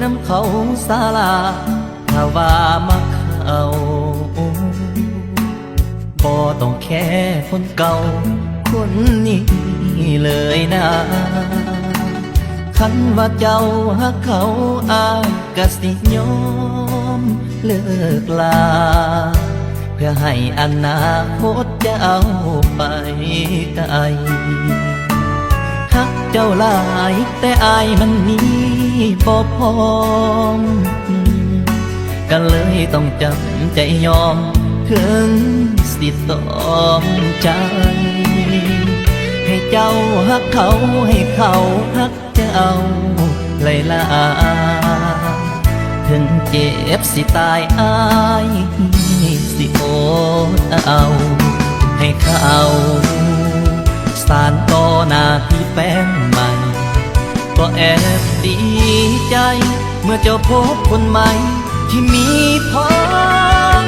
น้ำเขาศาลาถ้าว่ามาเขาบ่ต้องแค่คนเก่าคนนี้เลยนะคันว่าเจ้าหักเขาอายก็สิยอมเลิกลาเพื่อให้อนาคตเจ้าไปไกลหักเจ้าหลายแต่อายมันมีบ่พร้อมก็เลยต้องจำใจยอมถึงสิต้องใจ ให้เจ้าหักเขาให้เขาหักเจ้าเลยล่ะถึงเจ็บสิตายอายสิโอดเอาให้เขาสานต่อหน้าที่แฟนใหม่ก็แอบดีใจเมื่อเจ้าพบคนใหม่ที่มีพร้อม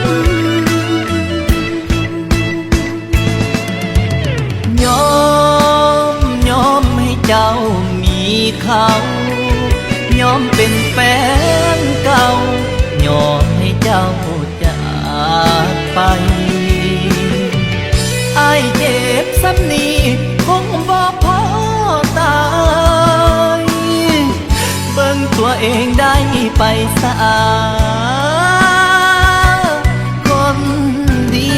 ยอมให้เจ้ามีเขายอมเป็นแฟนเก่ายอมให้เจ้าจากไปอ้ายเจ็บซ้ำนี้คงบ่พอตายเบิ่งตัวเองได้ไปสะอาดคนดี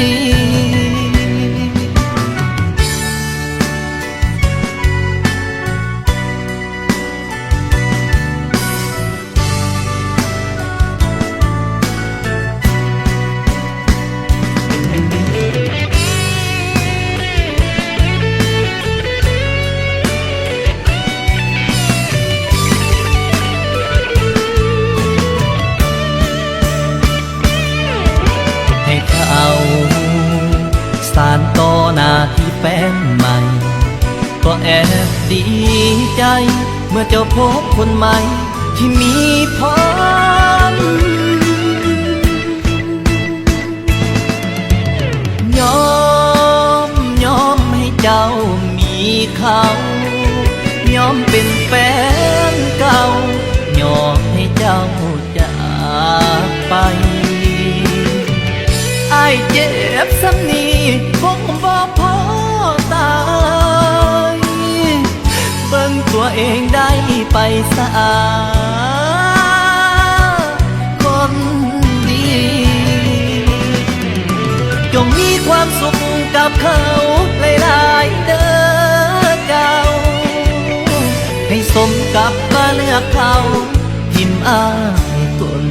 สานต่อหน้าที่แฟนใหม่ก็แอบดีใจเมื่อเจ้าพบคนใหม่ที่มีพร้อมยอมให้เจ้ามีเขายอมเป็นแฟนเก่ายอมให้เจ้าจากไปอ้ายเจ็บซ้ำนี้คงบ่พอตายเบิ่งตัวเองได้ไปสะอาดคนดีจงมีความสุขกับเขาหลายๆเด้อเจ้าให้สมกับมาเลือกเขาทิมอ้ายคน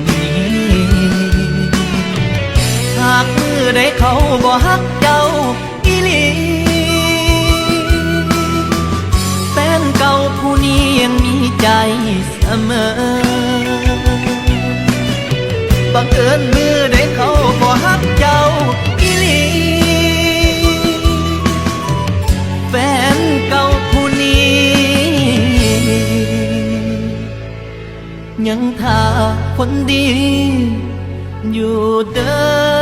หากมือได้เขาบ่ฮักเจ้าอีหลีแฟนเก่าผู้นี้ยังมีใจเสมอบังเอิญมือได้เขาบ่ฮักเจ้าอีหลีแฟนเก่าผู้นี้ยังท่าคนดีอยู่เด้อ